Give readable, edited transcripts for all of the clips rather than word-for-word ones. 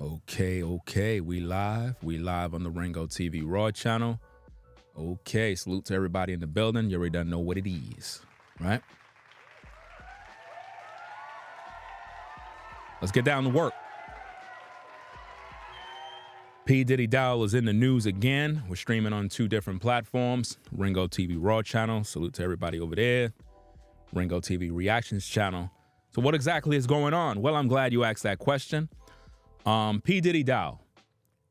Okay. We live on the Ringo TV Raw channel. Okay, salute to everybody in the building. You already done know what it is, right? Let's get down to work. P.diddy Dowell is in the news again. We're streaming on 2 different platforms. Ringo TV Raw channel. Salute to everybody over there. Ringo TV Reactions channel. So what exactly is going on? Well, I'm glad you asked that question. P.diddy Dowell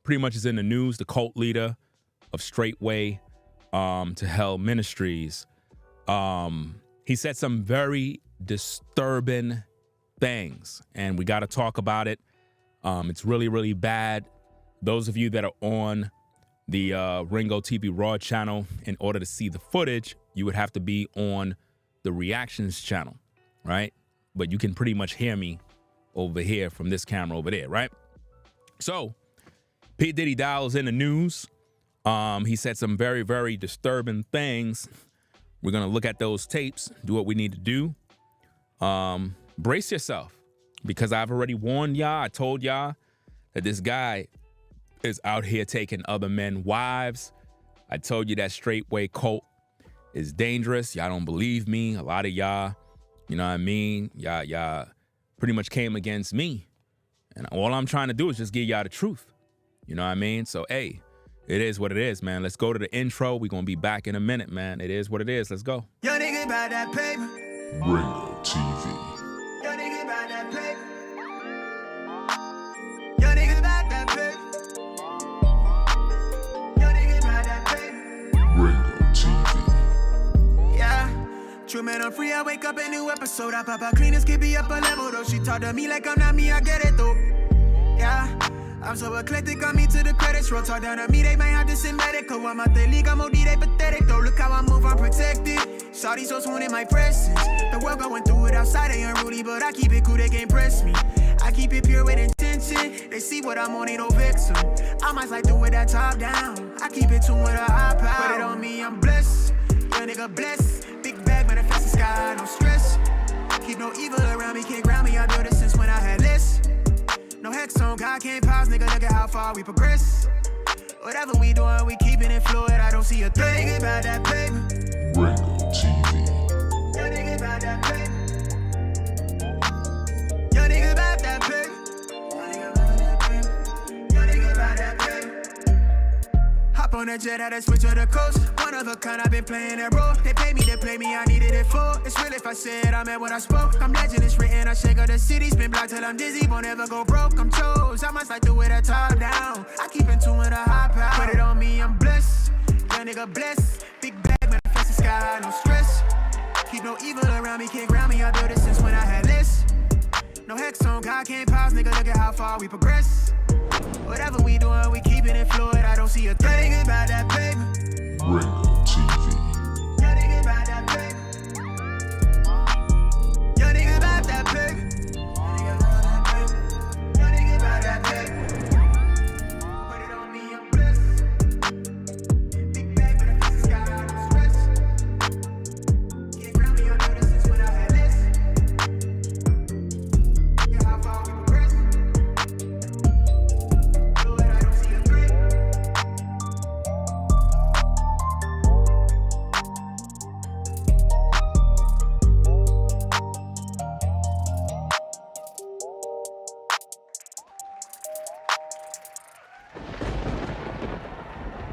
pretty much is in the news, the cult leader of Straightway to Hell Ministries. He said some very disturbing things, and we got to talk about it. It's really, really bad. Those of you that are on the Ringo TV Raw channel, in order to see the footage, you would have to be on the Reactions channel, right? But you can pretty much hear me over here from this camera over there, right? So P.diddy Dowell is in the news. He said some very, very disturbing things. We're going to look at those tapes, do what we need to do. Brace yourself, because I've already warned y'all. I told y'all that this guy is out here taking other men's wives. I told you that Straightway cult is dangerous. Y'all don't believe me. A lot of y'all, you know what I mean? Y'all pretty much came against me. And all I'm trying to do is just give y'all the truth. You know what I mean? So, hey, it is what it is, man. Let's go to the intro. We're going to be back in a minute, man. It is what it is. Let's go. Yo, nigga, buy that paper. Ringo TV. Yo, nigga, buy that paper. Yo, nigga, buy that paper. Yo, nigga, buy that paper. Ringo TV. Yeah. True man, I'm free. I wake up a new episode. I pop out clean as keep me up a level, though. She talk to me like I'm not me. I get it, though. Yeah. I'm so eclectic, got me to the credits roll. Talk down to me, they might have to send medical. I'm out the league, I'm OD, they pathetic though. Look how I move, I'm protected. Shawty so swoon in my presence. The world going through it outside, they unruly, but I keep it cool, they can't press me. I keep it pure with intention. They see what I'm on, ain't no vixen. I might like do it that top down. I keep it tuned with a high power. Put it on me, I'm blessed. Young nigga blessed. Big bag, manifest the sky, no stress. Keep no evil around me, can't ground me. I built it since when I had less. No hex on, God can't pause, nigga, look at how far we progress. Whatever we doing, we keeping it fluid, I don't see a thing. Nigga about that paper. Ringo TV. Yo, nigga about that paper. Yo, nigga about that paper. Yo, nigga about that paper. Yo, nigga about that paper. Hop on that jet, had to switch to the coast. One of a kind, I've been playing that role. They pay me to play me, I needed it for. It's real if I said I meant what I spoke. I'm legend, it's written, I shake up the city. Spin block till I'm dizzy, won't ever go broke. I'm chose, I must like to wear that top down. I keep in tune with a high power. Put it on me, I'm blessed. Young nigga blessed. Big bag, manifest the sky, no stress. Keep no evil around me, can't ground me. I built it since when I had less. No hex on, God can't pause, nigga, look at how far we progress. Whatever we doing, we keeping it fluid. I don't see a thing about that paper. Ringo TV. Yo, nigga about that paper. Yo, nigga about that paper. Yo, nigga about that paper. Put it on me, I'm blessed. Big bag, but if it's sky, I don't stress. Can't ground me, I know this since when I had less. Look how far we progress. Lord, I don't see a threat.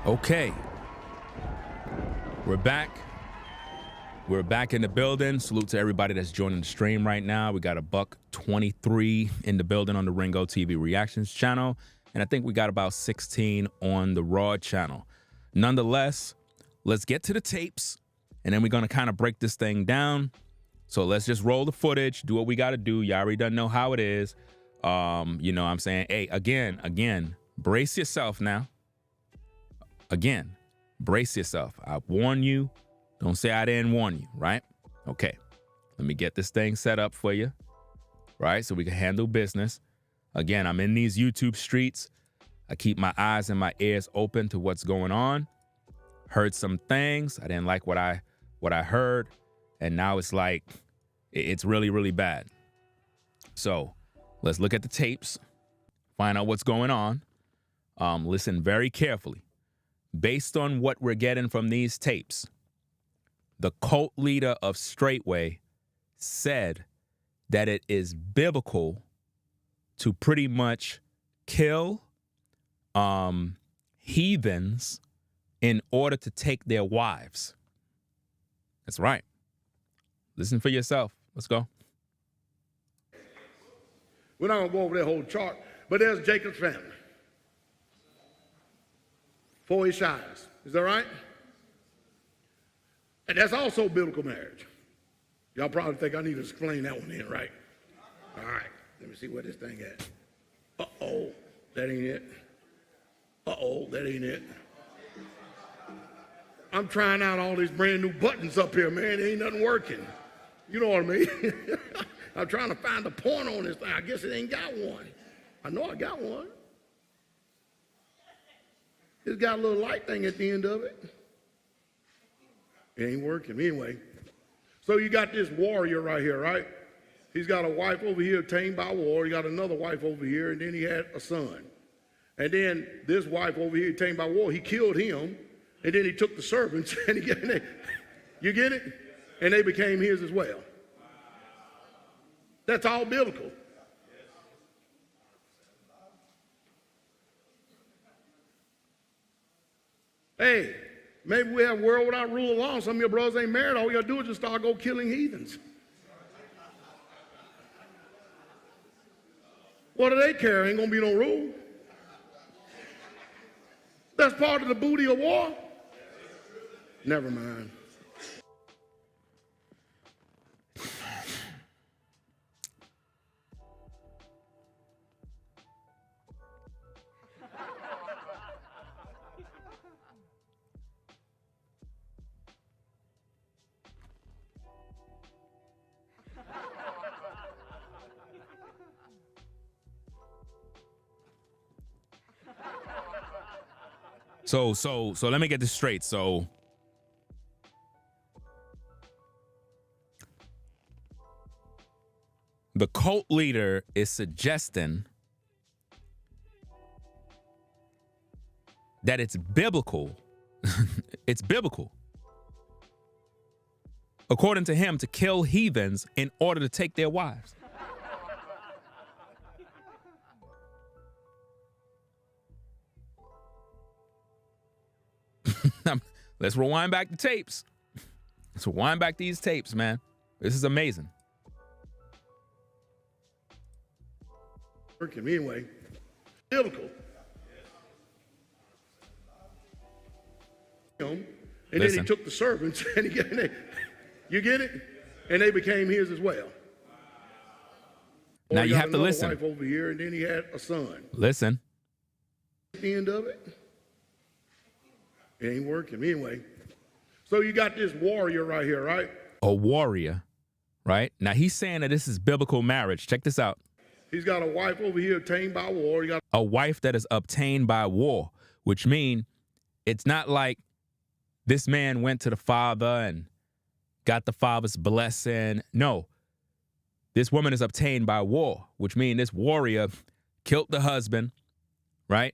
Okay. We're back. We're back in the building. Salute to everybody that's joining the stream right now. We got a $123 in the building on the Ringo TV Reactions channel. And I think we got about 16 on the Raw channel. Nonetheless, let's get to the tapes. And then we're going to kind of break this thing down. So let's just roll the footage, do what we got to do. Y'all already done know how it is. You know what I'm saying? Hey, again, brace yourself now. Again, brace yourself. I warn you. Don't say I didn't warn you, right? Okay. Let me get this thing set up for you, right? So we can handle business. Again, I'm in these YouTube streets. I keep my eyes and my ears open to what's going on. Heard some things. I didn't like what I heard. And now it's like, it's really, really bad. So let's look at the tapes. find out what's going on. Listen very carefully. Based on what we're getting from these tapes, the cult leader of Straightway said that it is biblical to pretty much kill heathens in order to take their wives. That's right. Listen for yourself. Let's go. We're not going to go over that whole chart, but there's Jacob's family. 4 Ishaiahs. Is that right? And that's also biblical marriage. Y'all probably think I need to explain that one in, right? All right. Let me see where this thing at. Uh-oh. That ain't it. Uh-oh. That ain't it. I'm trying out all these brand new buttons up here, man. Ain't nothing working. You know what I mean? I'm trying to find a point on this thing. I guess it ain't got one. I know I got one. It's got a little light thing at the end of it. It ain't working. Anyway, so you got this warrior right here, right? He's got a wife over here tamed by war. He got another wife over here, and then he had a son. And then this wife over here tamed by war, he killed him, and then he took the servants, and you get it? And they became his as well. That's all biblical. Hey, maybe we have a world without rule of law. Some of your brothers ain't married. All we got to do is just start go killing heathens. What do they care? Ain't going to be no rule. That's part of the booty of war. Never mind. So let me get this straight. So the cult leader is suggesting that it's biblical. It's biblical, according to him, to kill heathens in order to take their wives. Let's rewind back the tapes. Let's rewind back these tapes, man. This is amazing. Anyway, biblical. And then he took the servants, and you get it? And they became his as well. Now you have to listen. Wife over here, and then he had a son. Listen. At the end of it, it ain't working. Anyway, so you got this warrior right here, right? A warrior, right? Now he's saying that this is biblical marriage. Check this out. He's got a wife over here obtained by war. He got a wife that is obtained by war, which means it's not like this man went to the father and got the father's blessing. No, this woman is obtained by war, which means this warrior killed the husband, right?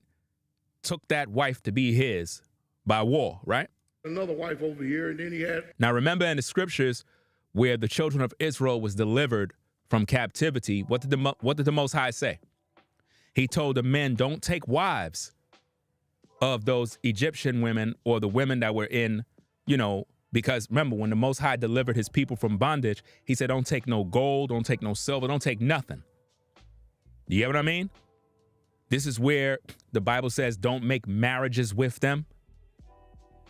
Took that wife to be his by war, right? Another wife over here, and then he had... Now remember in the scriptures where the children of Israel was delivered from captivity, what did the Most High say? He told the men, don't take wives of those Egyptian women or the women that were in, because remember, when the Most High delivered his people from bondage, he said, don't take no gold, don't take no silver, don't take nothing. You get what I mean? This is where the Bible says don't make marriages with them.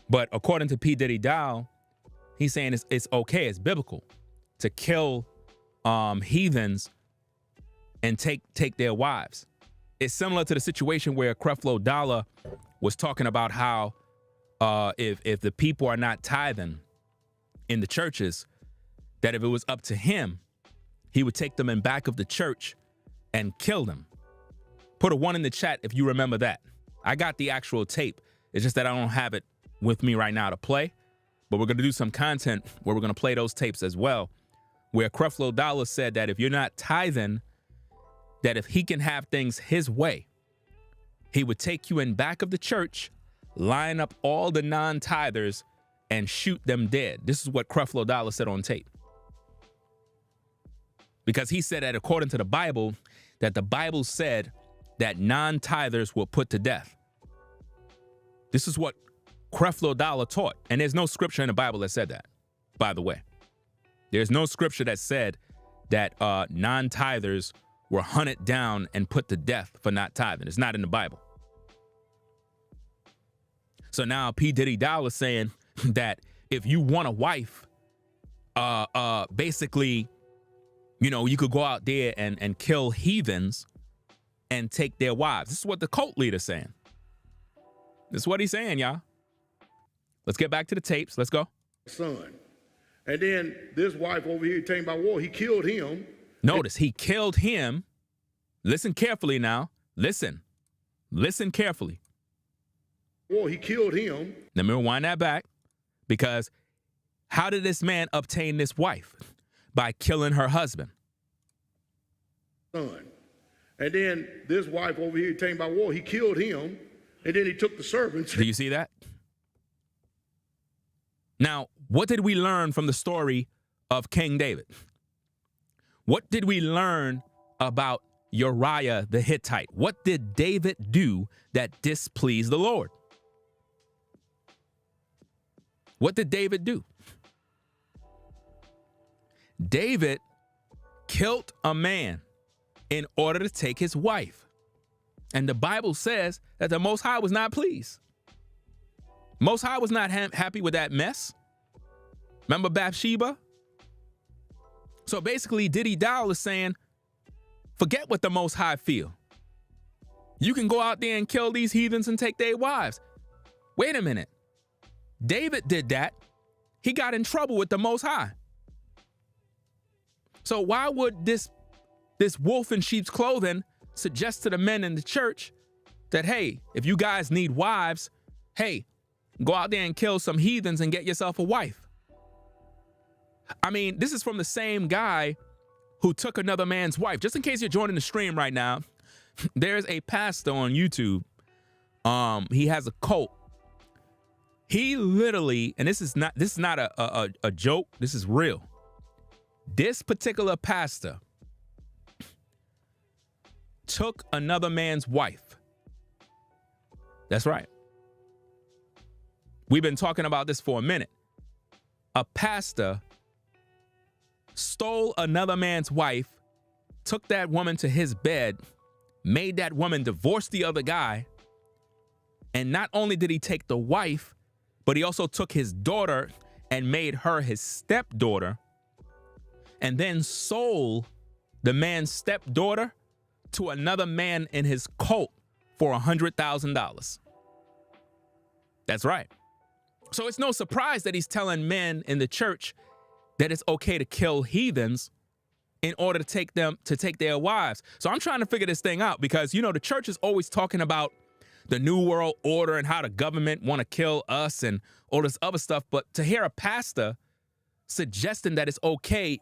But according to P.diddy Dowell, he's saying it's okay, it's biblical to kill heathens and take their wives. It's similar to the situation where Creflo Dollar was talking about how if the people are not tithing in the churches, that if it was up to him, he would take them in back of the church and kill them. Put a 1 in the chat if you remember that. I got the actual tape. It's just that I don't have it with me right now to play, but we're going to do some content where we're going to play those tapes as well, where Creflo Dollar said that if you're not tithing, that if he can have things his way, he would take you in back of the church, line up all the non-tithers, and shoot them dead. This is what Creflo Dollar said on tape. Because he said that according to the Bible, that the Bible said that non-tithers were put to death. This is what Creflo Dollar taught. And there's no scripture in the Bible that said that, by the way. There's no scripture that said that non-tithers were hunted down and put to death for not tithing. It's not in the Bible. So now P.diddy Dowell is saying that if you want a wife, basically, you know, you could go out there and kill heathens and take their wives. This is what the cult leader's saying. This is what he's saying, y'all. Let's get back to the tapes. Let's go. Son. And then this wife over here, tamed by war, he killed him. Notice, he killed him. Listen carefully now. Listen carefully. War, he killed him. Let me rewind that back, because how did this man obtain this wife? By killing her husband. Son. And then this wife over here, tamed by war, he killed him. And then he took the servants. Do you see that? Now, what did we learn from the story of King David? What did we learn about Uriah the Hittite? What did David do that displeased the Lord? What did David do? David killed a man in order to take his wife. And the Bible says that the Most High was not pleased. Most High was not happy with that mess. Remember Bathsheba? So basically, Diddy Dowell is saying, forget what the Most High feel. You can go out there and kill these heathens and take their wives. Wait a minute. David did that. He got in trouble with the Most High. So why would this wolf in sheep's clothing suggest to the men in the church that, hey, if you guys need wives, hey, go out there and kill some heathens and get yourself a wife? I mean, this is from the same guy who took another man's wife. Just in case you're joining the stream right now, there's a pastor on YouTube. He has a cult. He literally, and this is not a joke, this is real. This particular pastor took another man's wife. That's right. We've been talking about this for a minute. A pastor stole another man's wife, took that woman to his bed, made that woman divorce the other guy, and not only did he take the wife, but he also took his daughter and made her his stepdaughter, and then sold the man's stepdaughter to another man in his cult for $100,000. That's right. So it's no surprise that he's telling men in the church that it's okay to kill heathens in order to take their wives. So I'm trying to figure this thing out, because, you know, the church is always talking about the New World Order and how the government want to kill us and all this other stuff. But to hear a pastor suggesting that it's okay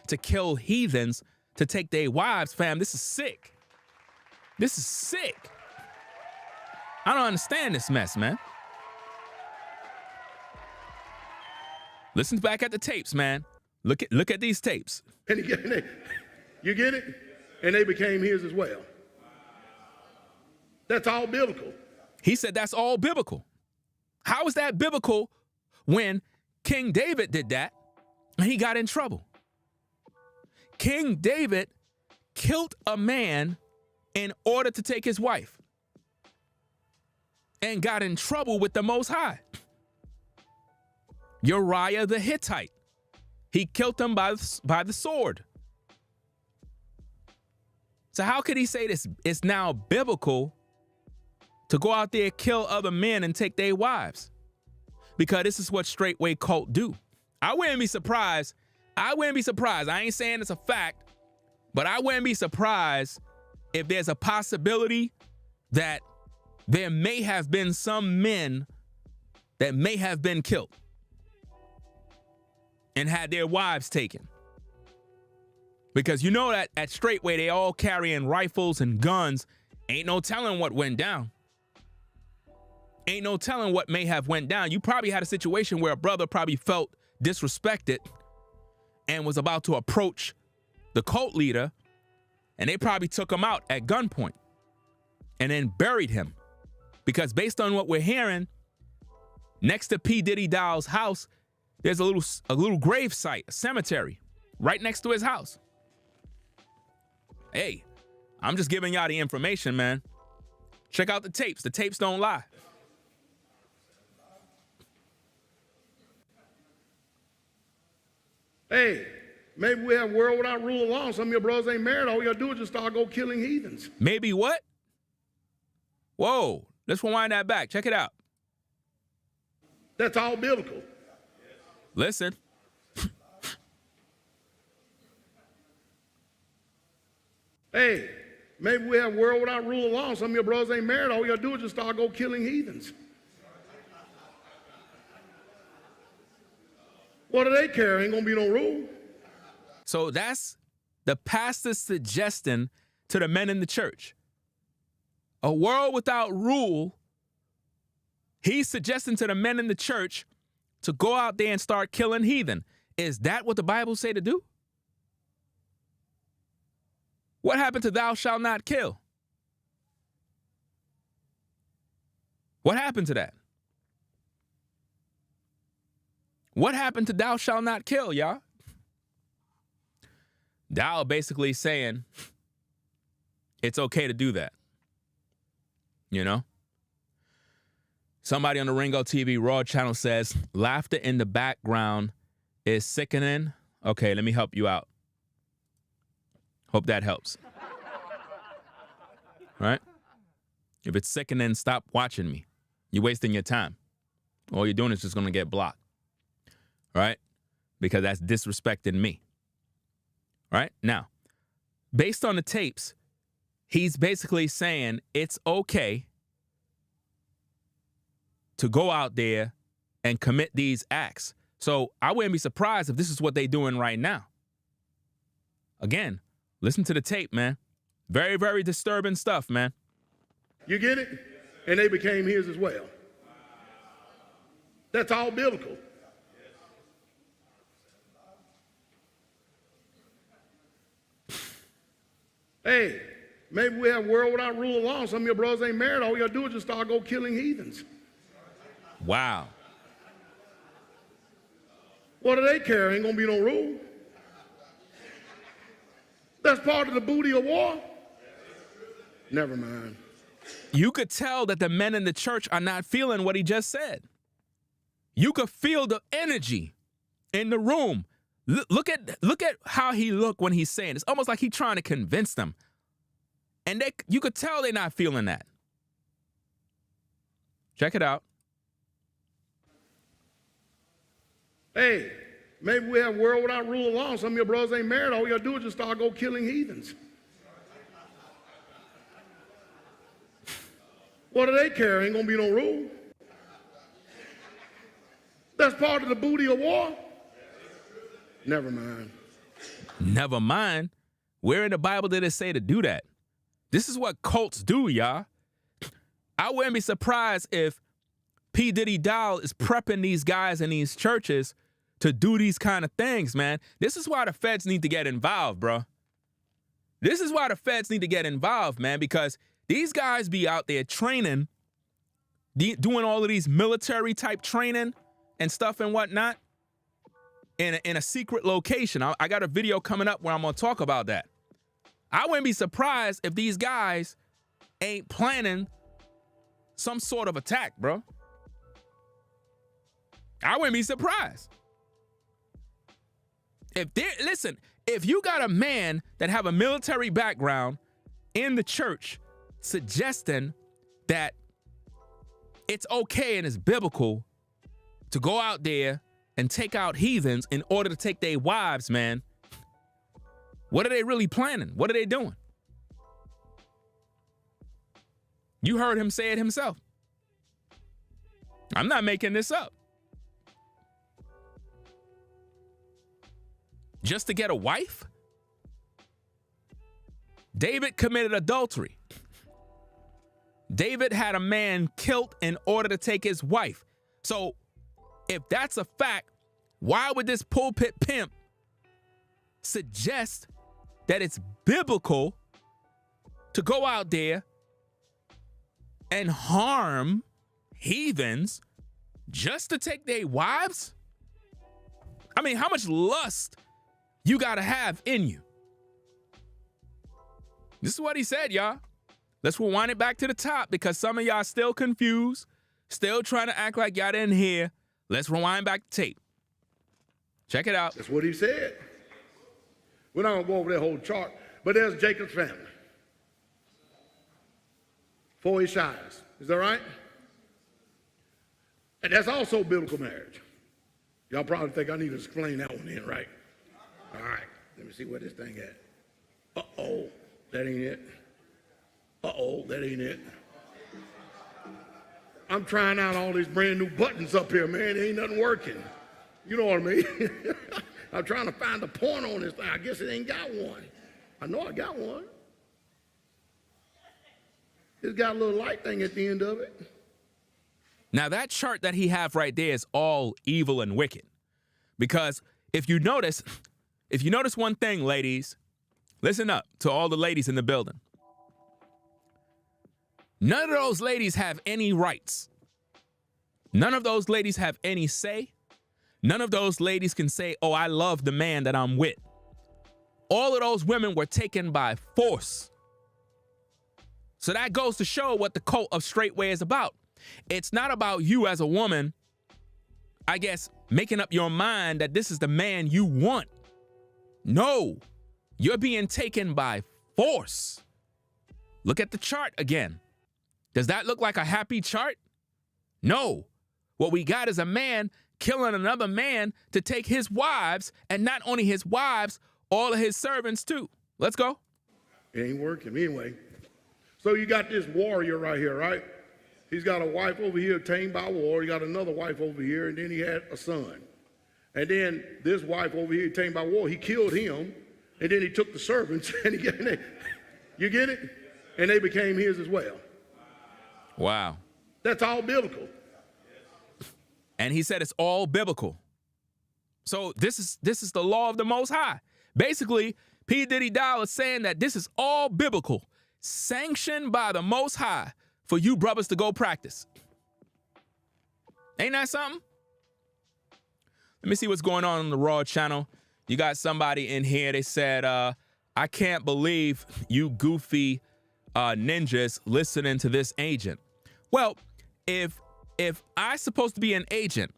to kill heathens to take their wives, fam, this is sick. This is sick. I don't understand this mess, man. Listen back at the tapes, man. Look at these tapes. And you get it? And they became his as well. That's all biblical. He said that's all biblical. How is that biblical when King David did that and he got in trouble? King David killed a man in order to take his wife and got in trouble with the Most High. Uriah the Hittite, he killed him by the sword. So how could he say this? It's now biblical to go out there, kill other men, and take their wives? Because this is what straightway cult do. I wouldn't be surprised. I ain't saying it's a fact, but I wouldn't be surprised if there's a possibility that there may have been some men that may have been killed and had their wives taken. Because you know that at Straightway, they all carrying rifles and guns. Ain't no telling what went down. Ain't no telling what may have went down. You probably had a situation where a brother probably felt disrespected and was about to approach the cult leader, and they probably took him out at gunpoint and then buried him. Because based on what we're hearing, next to P.diddy Dowell's house, there's a little grave site, a cemetery, right next to his house. Hey, I'm just giving y'all the information, man. Check out the tapes. The tapes don't lie. Hey, maybe we have a world without rule of law. Some of your brothers ain't married. All you gotta do is just start go killing heathens. Maybe what? Whoa, let's rewind that back. Check it out. That's all biblical. Listen. Hey, maybe we have a world without rule of law. Some of your brothers ain't married. All you gotta do is just start go killing heathens. What do they care? Ain't gonna be no rule. So that's the pastor's suggestion to the men in the church. A world without rule. He's suggesting to the men in the church to go out there and start killing heathen. Is that what the Bible say to do? What happened to thou shalt not kill? What happened to that? What happened to thou shalt not kill, y'all? Dowell basically saying it's okay to do that. You know? Somebody on the Ringo TV Raw channel says, laughter in the background is sickening. Okay, let me help you out. Hope that helps. Right? If it's sickening, stop watching me. You're wasting your time. All you're doing is just going to get blocked. Right? Because that's disrespecting me. Right? Now, based on the tapes, he's basically saying it's okay to go out there and commit these acts. So I wouldn't be surprised if this is what they're doing right now. Again, listen to the tape, man. Very, very disturbing stuff, man. You get it? And they became his as well. That's all biblical. Hey, maybe we have a world without rule of law. Some of your brothers ain't married. All you gotta do is just start go killing heathens. Wow. What do they care? Ain't gonna be no rule. That's part of the booty of war. Never mind. You could tell that the men in the church are not feeling what he just said. You could feel the energy in the room. Look at how he looked when he's saying it. It's almost like he's trying to convince them. And you could tell they're not feeling that. Check it out. Hey, maybe we have a world without rule of law. Some of your brothers ain't married. All you gotta do is just start go killing heathens. What do they care? Ain't gonna be no rule. That's part of the booty of war. Never mind. Never mind. Where in the Bible did it say to do that? This is what cults do, y'all. I wouldn't be surprised if P.diddy Dowell is prepping these guys in these churches to do these kind of things, man. This is why the feds need to get involved, bro. This is why the feds need to get involved, man, because these guys be out there training, doing all of these military type training and stuff and whatnot in a secret location. I got a video coming up where I'm going to talk about that. I wouldn't be surprised if these guys ain't planning some sort of attack, bro. I wouldn't be surprised. Listen, if you got a man that have a military background in the church suggesting that it's okay and it's biblical to go out there and take out heathens in order to take their wives, man, what are they really planning? What are they doing? You heard him say it himself. I'm not making this up. Just to get a wife? David committed adultery. David had a man killed in order to take his wife. So if that's a fact, why would this pulpit pimp suggest that it's biblical to go out there and harm heathens just to take their wives? I mean, how much lust you gotta have in you? This is what he said, y'all. Let's rewind it back to the top because some of y'all still confused, still trying to act like y'all didn't hear. Let's rewind back the tape. Check it out. That's what he said. We're not going to go over that whole chart, but there's Jacob's family. 4 Ishias. Is that right? And that's also biblical marriage. Y'all probably think I need to explain that one in, right? All right. Let me see where this thing at. Uh-oh. That ain't it. Uh-oh. That ain't it. I'm trying out all these brand new buttons up here, man. Ain't nothing working. You know what I mean? I'm trying to find the point on this thing. I guess it ain't got one. I know I got one. It's got a little light thing at the end of it. Now that chart that he have right there is all evil and wicked. Because if you notice one thing, ladies, listen up to all the ladies in the building. None of those ladies have any rights. None of those ladies have any say. None of those ladies can say, oh, I love the man that I'm with. All of those women were taken by force. So that goes to show what the cult of straightway is about. It's not about you as a woman, I guess, making up your mind that this is the man you want. No, you're being taken by force. Look at the chart again. Does that look like a happy chart? No. What we got is a man killing another man to take his wives, and not only his wives, all of his servants too. Let's go. It ain't working anyway. So you got this warrior right here, right? He's got a wife over here tamed by war. He got another wife over here, and then he had a son. And then this wife over here tamed by war, he killed him, and then he took the servants, and you get it? And they became his as well. Wow. That's all biblical. And he said it's all biblical. So this is the law of the Most High. Basically, P.diddy Dowell is saying that this is all biblical, sanctioned by the Most High for you brothers to go practice. Ain't that something? Let me see what's going on the Raw channel. You got somebody in here. They said, I can't believe you goofy ninjas listening to this agent. Well, if I'm supposed to be an agent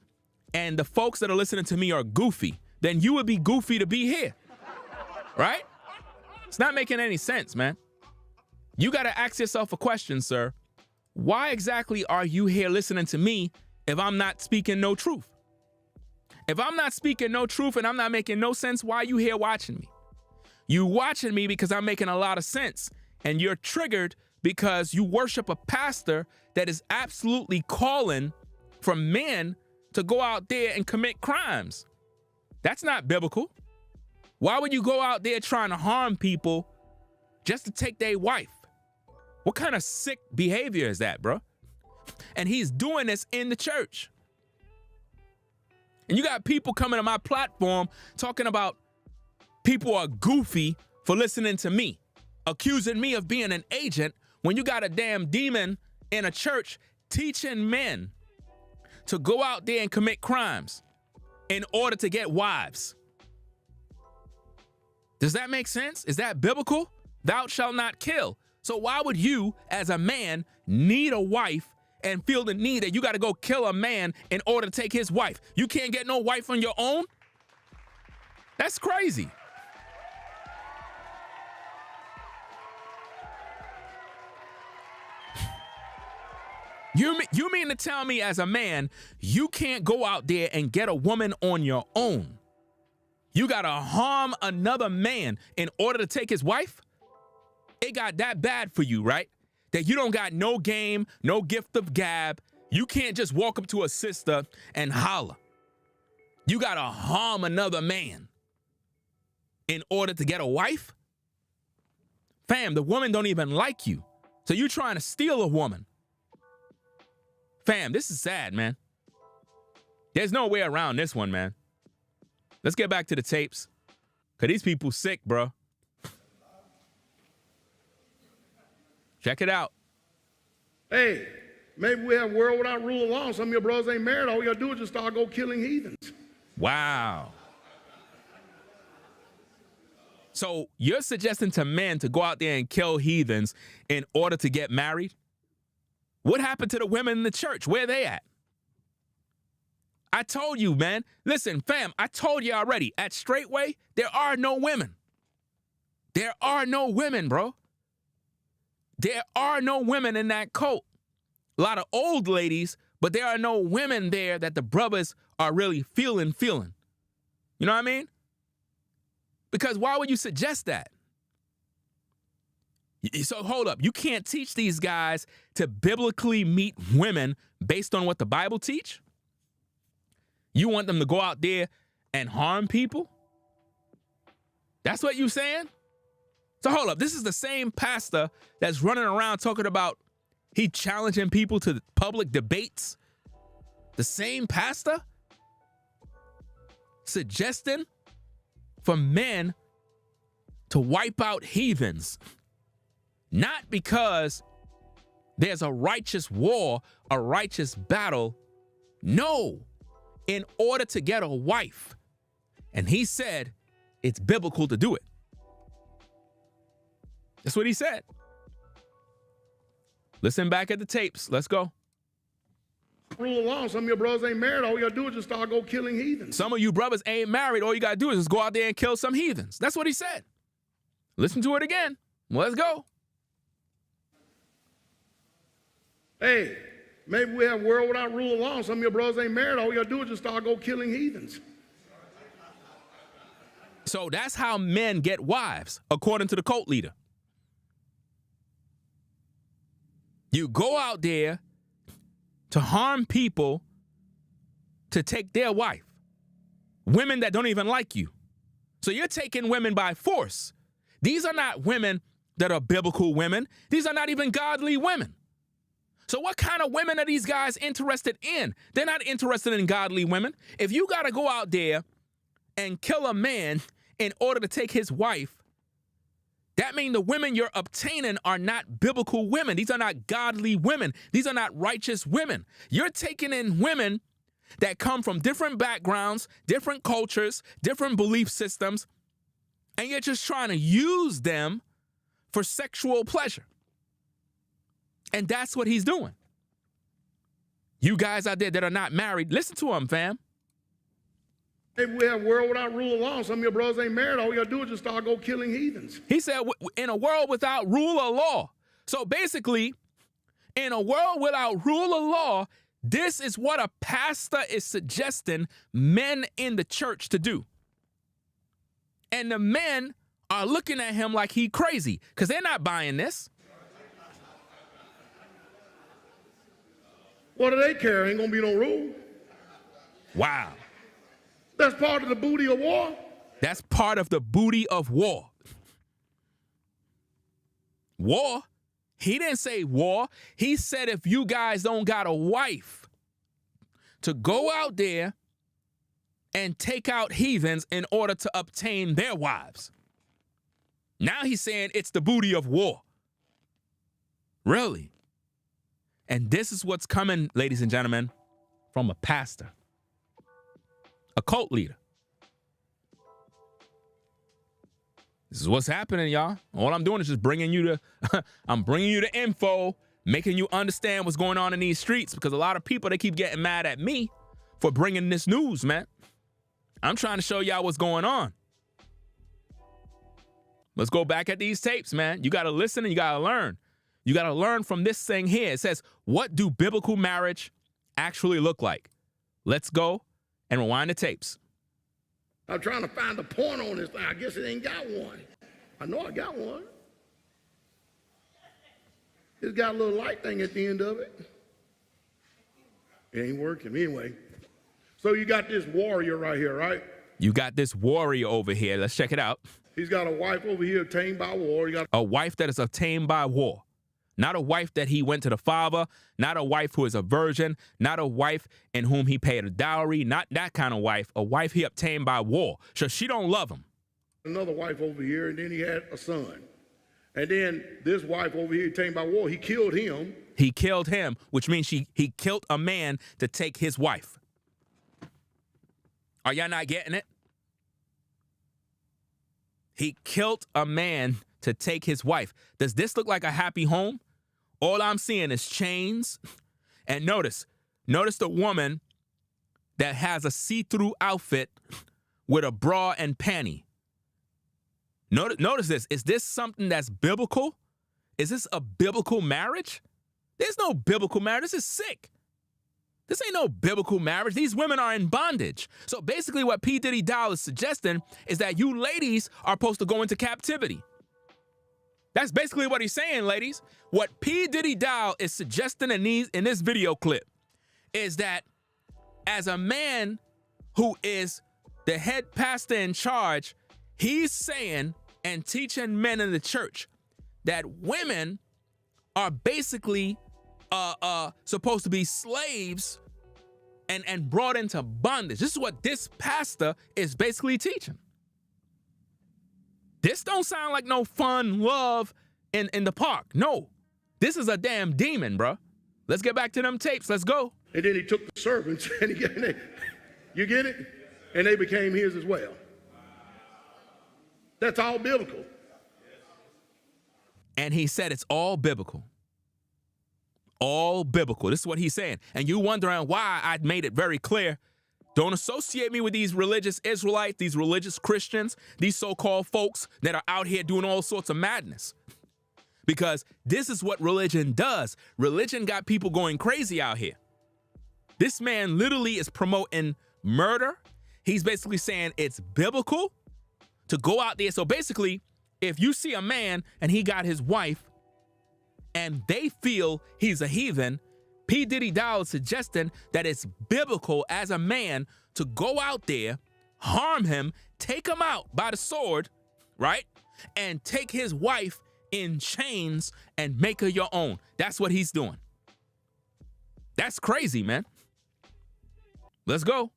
and the folks that are listening to me are goofy, then you would be goofy to be here, right? It's not making any sense, man. You got to ask yourself a question, sir. Why exactly are you here listening to me if I'm not speaking no truth? If I'm not speaking no truth and I'm not making no sense, why are you here watching me? You watching me because I'm making a lot of sense, and you're triggered because you worship a pastor that is absolutely calling for men to go out there and commit crimes. That's not biblical. Why would you go out there trying to harm people just to take their wife? What kind of sick behavior is that, bro? And he's doing this in the church. And you got people coming to my platform talking about people are goofy for listening to me, accusing me of being an agent when you got a damn demon in a church teaching men to go out there and commit crimes in order to get wives. Does that make sense? Is that biblical? Thou shalt not kill. So why would you, as a man, need a wife and feel the need that you got to go kill a man in order to take his wife? You can't get no wife on your own? That's crazy. You mean to tell me as a man, you can't go out there and get a woman on your own? You got to harm another man in order to take his wife? It got that bad for you, right? That you don't got no game, no gift of gab. You can't just walk up to a sister and holler. You got to harm another man in order to get a wife? Fam, the woman don't even like you. So you trying to steal a woman. Fam, this is sad, man. There's no way around this one, man. Let's get back to the tapes. Because these people sick, bro. Check it out. Hey, maybe we have a world without rule of law. Some of your brothers ain't married. All we got to do is just start go killing heathens. Wow. So you're suggesting to men to go out there and kill heathens in order to get married? What happened to the women in the church? Where they at? I told you, man. Listen, fam, I told you already. At Straightway, there are no women. There are no women, bro. There are no women in that cult. A lot of old ladies, but there are no women there that the brothers are really feeling. You know what I mean? Because why would you suggest that? So hold up. You can't teach these guys to biblically meet women based on what the Bible teach? You want them to go out there and harm people? That's what you saying? So hold up. This is the same pastor that's running around talking about he challenging people to public debates. The same pastor suggesting for men to wipe out heathens. Not because there's a righteous war, a righteous battle. No. In order to get a wife. And he said it's biblical to do it. That's what he said. Listen back at the tapes. Let's go. Rule of law. Some of your brothers ain't married. All you gotta do is just start go killing heathens. Some of you brothers ain't married. All you gotta do is just go out there and kill some heathens. That's what he said. Listen to it again. Let's go. Hey, maybe we have a world without rule of law. Some of your brothers ain't married. All you gotta do is just start go killing heathens. So that's how men get wives, according to the cult leader. You go out there to harm people to take their wife. Women that don't even like you. So you're taking women by force. These are not women that are biblical women. These are not even godly women. So what kind of women are these guys interested in? They're not interested in godly women. If you got to go out there and kill a man in order to take his wife, that means the women you're obtaining are not biblical women. These are not godly women. These are not righteous women. You're taking in women that come from different backgrounds, different cultures, different belief systems, and you're just trying to use them for sexual pleasure. And that's what he's doing. You guys out there that are not married, listen to him, fam. Maybe we have a world without rule of law. Some of your brothers ain't married. All you gotta do is just start go killing heathens. He said, in a world without rule of law. So basically, in a world without rule of law, this is what a pastor is suggesting men in the church to do. And the men are looking at him like he crazy because they're not buying this. What do they care? Ain't gonna be no rule. Wow. That's part of the booty of war. That's part of the booty of war. War? He didn't say war. He said if you guys don't got a wife to go out there and take out heathens in order to obtain their wives. Now he's saying it's the booty of war. Really? And this is what's coming, ladies and gentlemen, from a pastor, a cult leader. This is what's happening, y'all. All I'm doing is just bringing you I'm bringing you the info, making you understand what's going on in these streets, because a lot of people, they keep getting mad at me for bringing this news, man. I'm trying to show y'all what's going on. Let's go back at these tapes, man. You got to listen and you got to learn. You got to learn from this thing here. It says, what do biblical marriage actually look like? Let's go and rewind the tapes. I'm trying to find the point on this thing. I guess it ain't got one. I know I got one. It's got a little light thing at the end of it. It ain't working anyway. So you got this warrior right here, right? You got this warrior over here. Let's check it out. He's got a wife over here obtained by war. He got A wife that is obtained by war. Not a wife that he went to the father, not a wife who is a virgin, not a wife in whom he paid a dowry, not that kind of wife, a wife he obtained by war. So she don't love him. another wife over here, and then he had a son. And then this wife over here obtained by war, he killed him. He killed him, which means he killed a man to take his wife. Are y'all not getting it? He killed a man to take his wife. Does this look like a happy home? All I'm seeing is chains. And notice the woman that has a see-through outfit with a bra and panty. Notice this. Is this something that's biblical? Is this a biblical marriage? There's no biblical marriage. This is sick. This ain't no biblical marriage. These women are in bondage. So basically what P.diddy Dowell is suggesting is that you ladies are supposed to go into captivity. That's basically what he's saying, ladies. What P.diddy Dowell is suggesting in this video clip is that as a man who is the head pastor in charge, he's saying and teaching men in the church that women are basically supposed to be slaves and brought into bondage. This is what this pastor is basically teaching. This don't sound like no fun love in the park. No, this is a damn demon, bro. Let's get back to them tapes. Let's go. And then he took the servants and you get it? And they became his as well. That's all biblical. And he said it's all biblical. All biblical. This is what he's saying. And you wondering why I made it very clear. Don't associate me with these religious Israelites, these religious Christians, these so-called folks that are out here doing all sorts of madness. Because this is what religion does. Religion got people going crazy out here. This man literally is promoting murder. He's basically saying it's biblical to go out there. So basically, if you see a man and he got his wife and they feel he's a heathen, P.diddy Dowell is suggesting that it's biblical as a man to go out there, harm him, take him out by the sword, right? And take his wife in chains and make her your own. That's what he's doing. That's crazy, man. Let's go.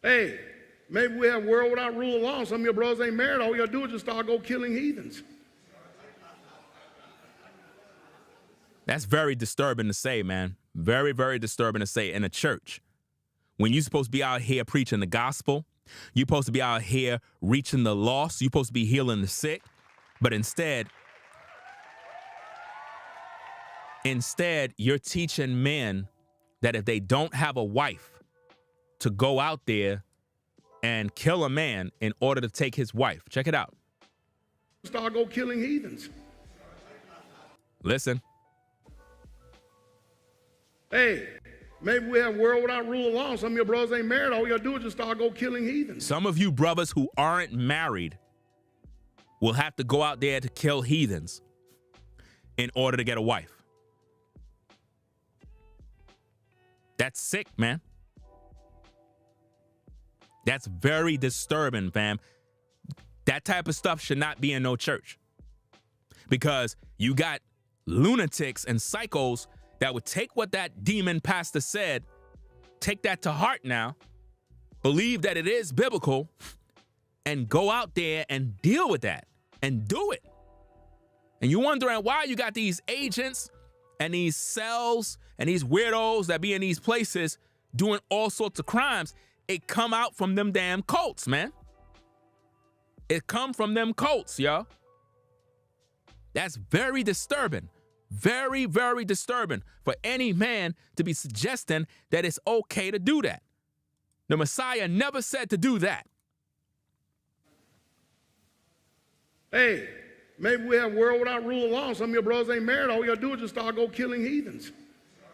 Hey, maybe we have a world without rule of law. Some of your brothers ain't married. All you gotta do is just start go killing heathens. That's very disturbing to say, man. Very, very disturbing to say in a church. When you're supposed to be out here preaching the gospel, you're supposed to be out here reaching the lost, you're supposed to be healing the sick, but instead you're teaching men that if they don't have a wife, to go out there and kill a man in order to take his wife. Check it out. Start go killing heathens. Listen. Hey, maybe we have a world without rule of law. Some of your brothers ain't married. All you gotta do is just start go killing heathens. Some of you brothers who aren't married will have to go out there to kill heathens in order to get a wife. That's sick, man. That's very disturbing, fam. That type of stuff should not be in no church. Because you got lunatics and psychos that would take what that demon pastor said, take that to heart now, believe that it is biblical, and go out there and deal with that and do it. And you're wondering why you got these agents and these cells and these weirdos that be in these places doing all sorts of crimes. It come out from them damn cults, man. It come from them cults, y'all. That's very disturbing. Very, very disturbing for any man to be suggesting that it's okay to do that. The Messiah never said to do that. Hey, maybe we have a world without rule of law. Some of your brothers ain't married. All you gotta do is just start go killing heathens.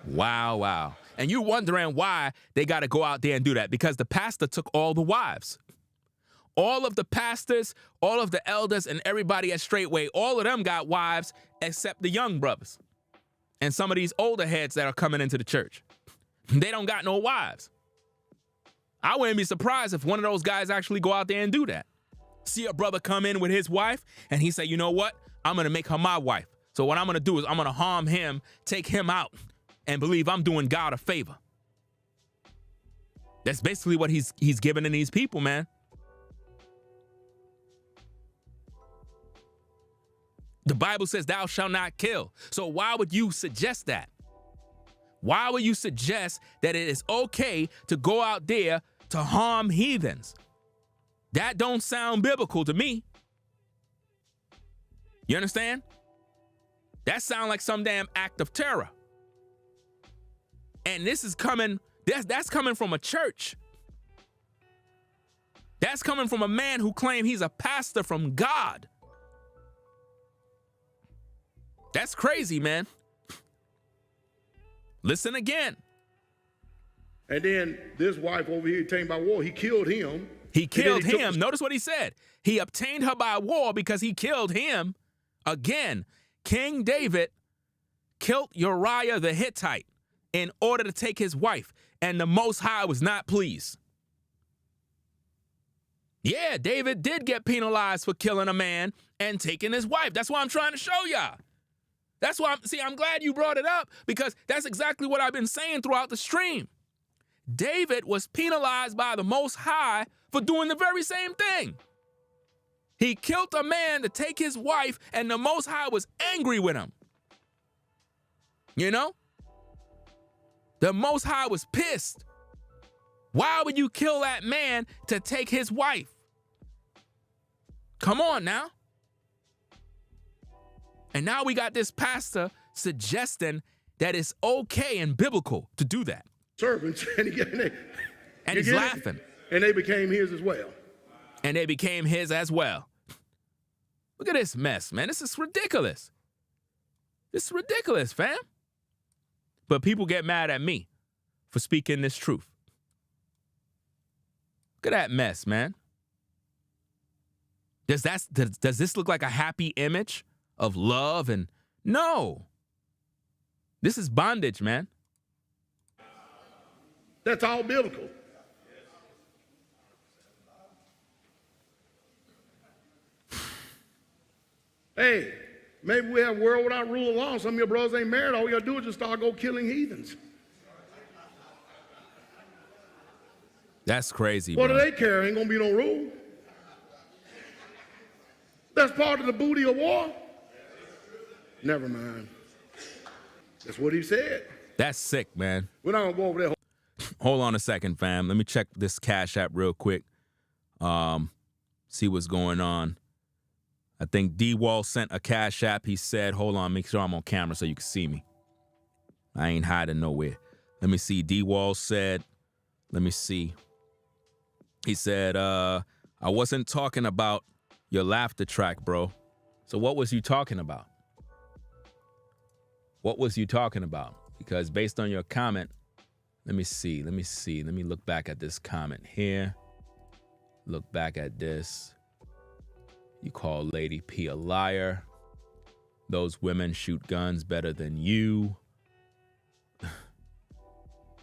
Wow, wow. And you're wondering why they got to go out there and do that. Because the pastor took all the wives. All of the pastors, all of the elders, and everybody at Straightway, all of them got wives except the young brothers. And some of these older heads that are coming into the church. They don't got no wives. I wouldn't be surprised if one of those guys actually go out there and do that. See a brother come in with his wife, and he say, you know what? I'm going to make her my wife. So what I'm going to do is I'm going to harm him, take him out, and believe I'm doing God a favor. That's basically what he's giving to these people, man. The Bible says thou shalt not kill. So why would you suggest that? Why would you suggest that it is okay to go out there to harm heathens? That don't sound biblical to me. You understand? That sounds like some damn act of terror. And this is coming, that's coming from a church. That's coming from a man who claimed he's a pastor from God. That's crazy, man. Listen again. And then this wife over here tamed by war, he killed him. He killed him. Notice what he said. He obtained her by war because he killed him. Again, King David killed Uriah the Hittite in order to take his wife, and the Most High was not pleased. Yeah, David did get penalized for killing a man and taking his wife. That's what I'm trying to show y'all. That's why I'm glad you brought it up, because that's exactly what I've been saying throughout the stream. David was penalized by the Most High for doing the very same thing. He killed a man to take his wife, and the Most High was angry with him. You know? The Most High was pissed. Why would you kill that man to take his wife? Come on now. And now we got this pastor suggesting that it's okay and biblical to do that. Servants, and he's laughing. And they became his as well. And they became his as well. Look at this mess, man. This is ridiculous. This is ridiculous, fam. But people get mad at me for speaking this truth. Look at that mess, man. Does this look like a happy image of love? And no. This is bondage, man. That's all biblical. Hey, maybe we have a world without rule of law. Some of your brothers ain't married. All you gotta do is just start go killing heathens. That's crazy, What bro. do they care? Ain't gonna be no rule. That's part of the booty of war. Never mind. That's what he said. That's sick, man. We're not gonna go over there. Hold on a second, fam. Let me check this Cash App real quick. See what's going on. I think D-Wall sent a Cash App. He said, hold on, make sure I'm on camera so you can see me. I ain't hiding nowhere. Let me see. D-Wall said, let me see. He said, I wasn't talking about your laughter track, bro. So what was you talking about? What was you talking about? Because based on your comment, let me see. Let me look back at this comment here. Look back at this. You call Lady P a liar. Those women shoot guns better than you.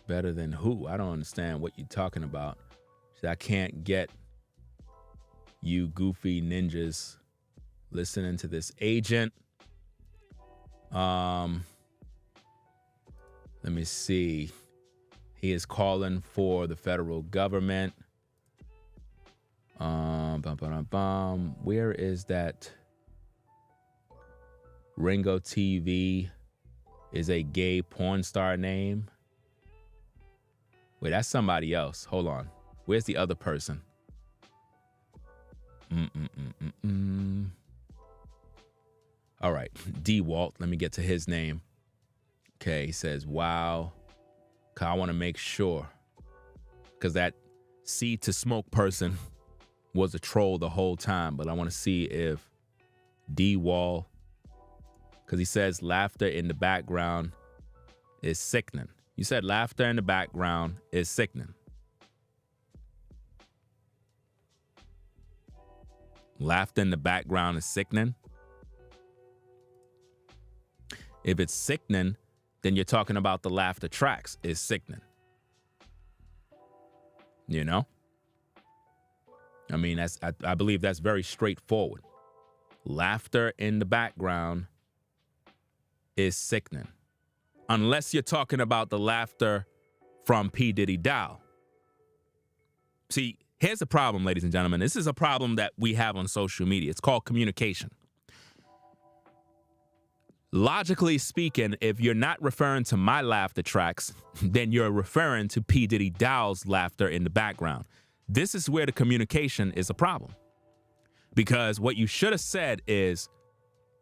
Better than who? I don't understand what you're talking about. I can't get you goofy ninjas listening to this agent. Let me see. He is calling for the federal government. Where is that? Ringo TV is a gay porn star name. Wait, that's somebody else. Hold on. Where's the other person? All right, D-Walt. Let me get to his name. Okay, he says, wow. I want to make sure. Because that seed to smoke person was a troll the whole time. But I want to see if D-Wall, because he says laughter in the background is sickening. You said laughter in the background is sickening. Laughter in the background is sickening. If it's sickening, then you're talking about the laughter tracks is sickening. You know? I mean, I believe that's very straightforward. Laughter in the background is sickening. Unless you're talking about the laughter from P.diddy Dowell. See, here's the problem, ladies and gentlemen. This is a problem that we have on social media. It's called communication. Logically speaking, if you're not referring to my laughter tracks, then you're referring to P.diddy Dowell's laughter in the background. This is where the communication is a problem. Because what you should have said is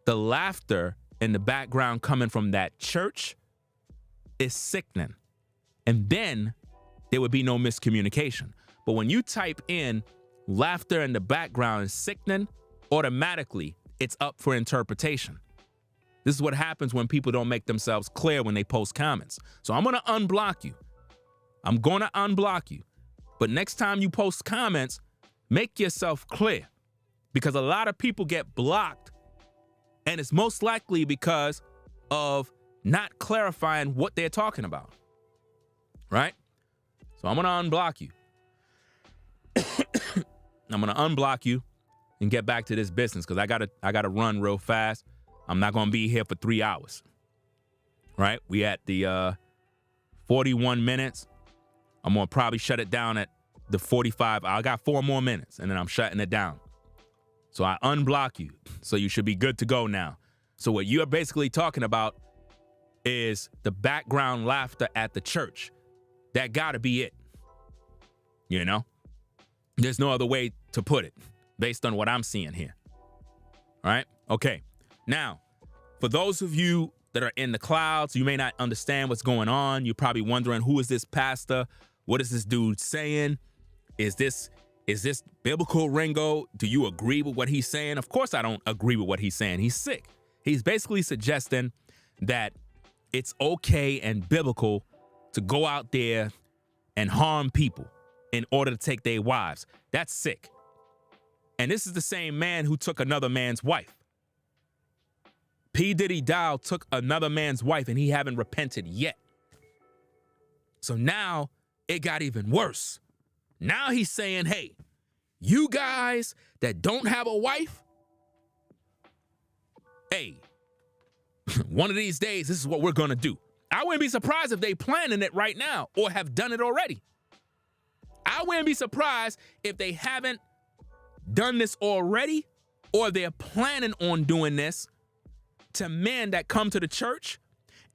the laughter in the background coming from that church is sickening. And then there would be no miscommunication. But when you type in laughter in the background is sickening, automatically it's up for interpretation. This is what happens when people don't make themselves clear when they post comments. So I'm going to unblock you. I'm going to unblock you. But next time you post comments, make yourself clear. Because a lot of people get blocked. And it's most likely because of not clarifying what they're talking about. Right? So I'm going to unblock you. I'm going to unblock you and get back to this business because I gotta run real fast. I'm not going to be here for 3 hours. Right? We at the 41 minutes. I'm going to probably shut it down at the 45. I got 4 more minutes and then I'm shutting it down. So I unblock you. So you should be good to go now. So what you're basically talking about is the background laughter at the church. That got to be it. You know? There's no other way to put it based on what I'm seeing here. All right? Okay. Now, for those of you that are in the clouds, you may not understand what's going on. You're probably wondering, who is this pastor? What is this dude saying? Is this biblical, Ringo? Do you agree with what he's saying? Of course I don't agree with what he's saying. He's sick. He's basically suggesting that it's okay and biblical to go out there and harm people in order to take their wives. That's sick. And this is the same man who took another man's wife. P.diddy Dowell took another man's wife and he haven't repented yet. So now it got even worse. Now he's saying, hey, you guys that don't have a wife, hey, one of these days, this is what we're going to do. I wouldn't be surprised if they planning it right now or have done it already. I wouldn't be surprised if they haven't done this already or they're planning on doing this to men that come to the church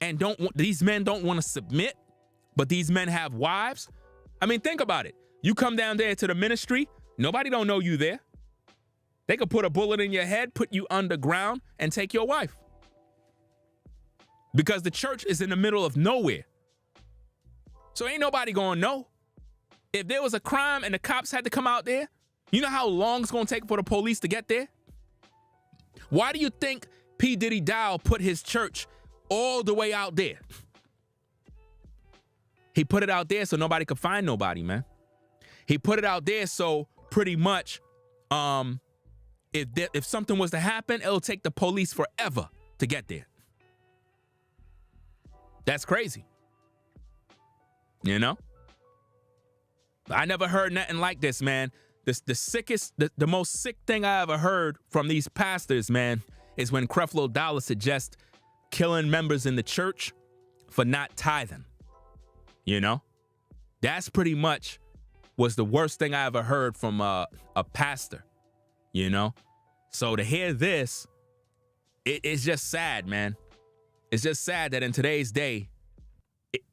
and these men don't want to submit, but these men have wives. I mean, think about it. You come down there to the ministry, nobody don't know you there. They could put a bullet in your head, put you underground, and take your wife. Because the church is in the middle of nowhere. So ain't nobody gonna know. If there was a crime and the cops had to come out there, you know how long it's gonna take for the police to get there? Why do you think P.diddy Dowell put his church all the way out there? He put it out there so nobody could find nobody, man. He put it out there so pretty much if something was to happen, it'll take the police forever to get there. That's crazy. You know? I never heard nothing like this, man. The most sick thing I ever heard from these pastors, man, is when Creflo Dollar suggests killing members in the church for not tithing. You know? That's pretty much was the worst thing I ever heard from a pastor. You know? So to hear this, it's just sad, man. It's just sad that in today's day,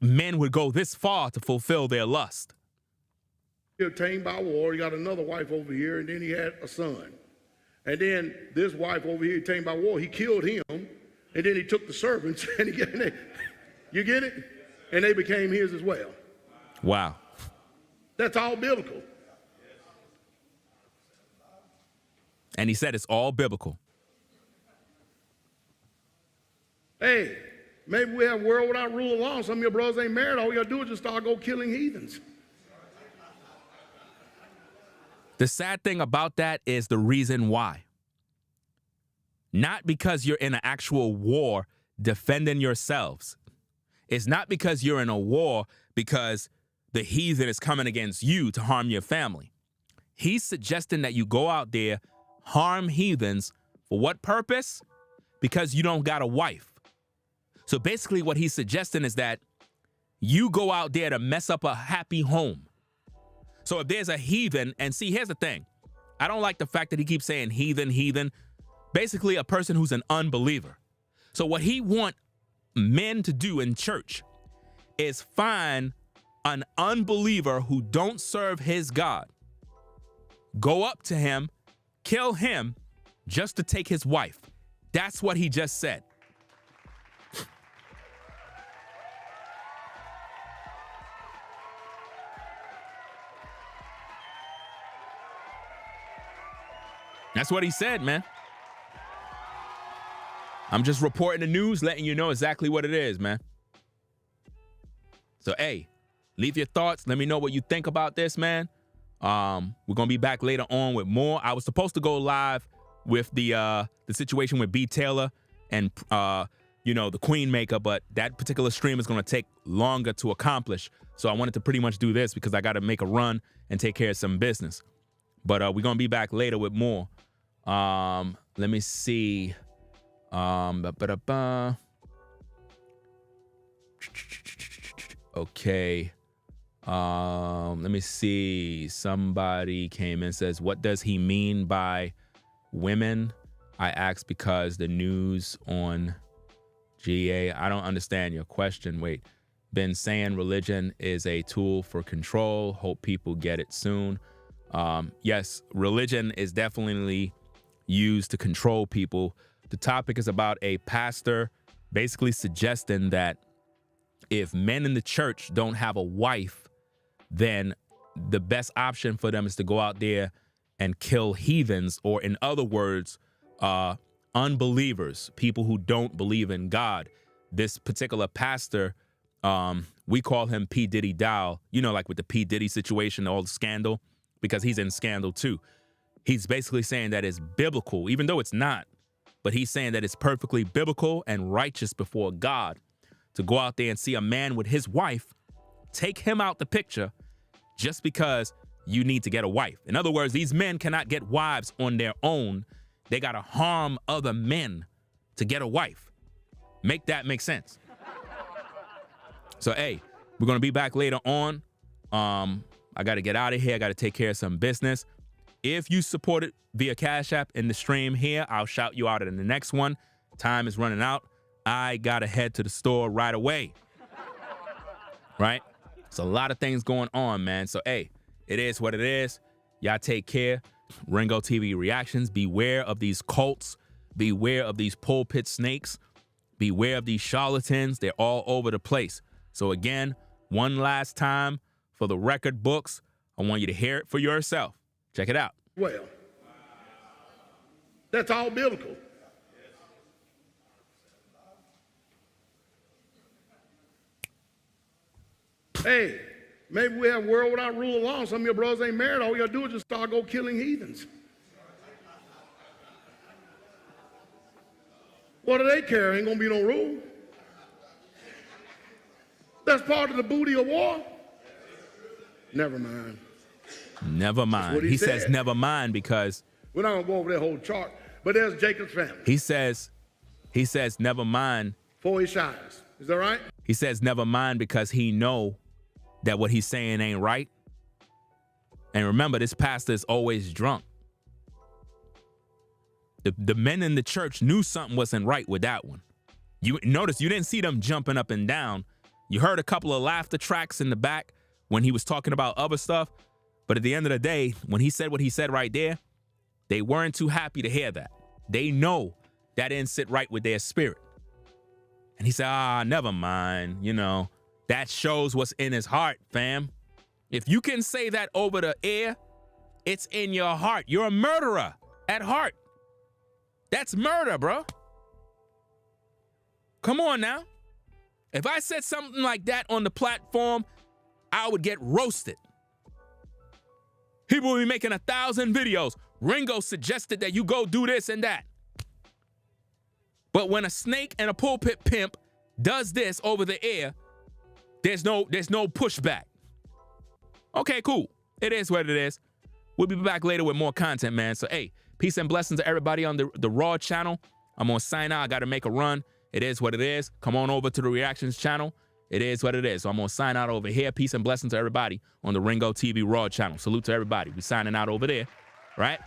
men would go this far to fulfill their lust. He obtained by war. He got another wife over here, and then he had a son. And then this wife over here, obtained by war, he killed him, and then he took the servants, and you get it? And they became his as well. Wow. That's all biblical. And he said it's all biblical. Hey, maybe we have a world without rule of law. Some of your brothers ain't married. All you gotta do is just start go killing heathens. The sad thing about that is the reason why. Not because you're in an actual war defending yourselves. It's not because you're in a war because the heathen is coming against you to harm your family. He's suggesting that you go out there, harm heathens. For what purpose? Because you don't got a wife. So basically what he's suggesting is that you go out there to mess up a happy home. So if there's a heathen, and see, here's the thing. I don't like the fact that he keeps saying heathen, heathen. Basically a person who's an unbeliever. So what he want men to do in church is find an unbeliever who don't serve his God. Go up to him, kill him, just to take his wife. That's what he just said. That's what he said, man. I'm just reporting the news, letting you know exactly what it is, man. So, hey, leave your thoughts. Let me know what you think about this, man. We're going to be back later on with more. I was supposed to go live with the situation with B. Taylor and, the Queen Maker, but that particular stream is going to take longer to accomplish. So I wanted to pretty much do this because I got to make a run and take care of some business. But we're going to be back later with more. Let me see. Okay. Let me see. Somebody came in and says, what does he mean by women? I asked because the news on GA. I don't understand your question. Wait. Been saying religion is a tool for control. Hope people get it soon. Yes, religion is definitely used to control people. The topic is about a pastor basically suggesting that if men in the church don't have a wife, then the best option for them is to go out there and kill heathens, or in other words, unbelievers, people who don't believe in God. This particular pastor, we call him P.diddy Dowell, like with the P. Diddy situation, all the scandal, because he's in scandal too. He's basically saying that it's biblical, even though it's not, but he's saying that it's perfectly biblical and righteous before God to go out there and see a man with his wife, take him out the picture just because you need to get a wife. In other words, these men cannot get wives on their own. They got to harm other men to get a wife. Make that make sense. So, hey, we're going to be back later on. I got to get out of here. I got to take care of some business. If you support it via Cash App in the stream here, I'll shout you out in the next one. Time is running out. I got to head to the store right away. Right? It's a lot of things going on, man. So, hey, it is what it is. Y'all take care. Ringo TV Reactions. Beware of these cults. Beware of these pulpit snakes. Beware of these charlatans. They're all over the place. So, again, one last time for the record books, I want you to hear it for yourself. Check it out. Well, that's all biblical. Hey, maybe we have a world without rule of law. Some of your brothers ain't married. All you gotta do is just start go killing heathens. What do they care? Ain't gonna be no rule. That's part of the booty of war. Never mind. Never mind. He says never mind because we're not gonna go over that whole chart, but there's Jacob's family. He says never mind. For he shines. Is that right? He says never mind because he know that what he's saying ain't right. And remember, this pastor is always drunk. The men in the church knew something wasn't right with that one. You notice you didn't see them jumping up and down. You heard a couple of laughter tracks in the back when he was talking about other stuff. But at the end of the day, when he said what he said right there, they weren't too happy to hear that. They know that didn't sit right with their spirit. And he said, never mind. That shows what's in his heart, fam. If you can say that over the air, it's in your heart. You're a murderer at heart. That's murder, bro. Come on now. If I said something like that on the platform, I would get roasted. People will be making 1,000 videos. Ringo suggested that you go do this and that. But when a snake and a pulpit pimp does this over the air, there's no pushback. Okay, cool. It is what it is. We'll be back later with more content, man. So, hey, peace and blessings to everybody on the Raw channel. I'm going to sign out. I got to make a run. It is what it is. Come on over to the Reactions channel. It is what it is. So I'm going to sign out over here. Peace and blessings to everybody on the Ringo TV Raw channel. Salute to everybody. We signing out over there, right?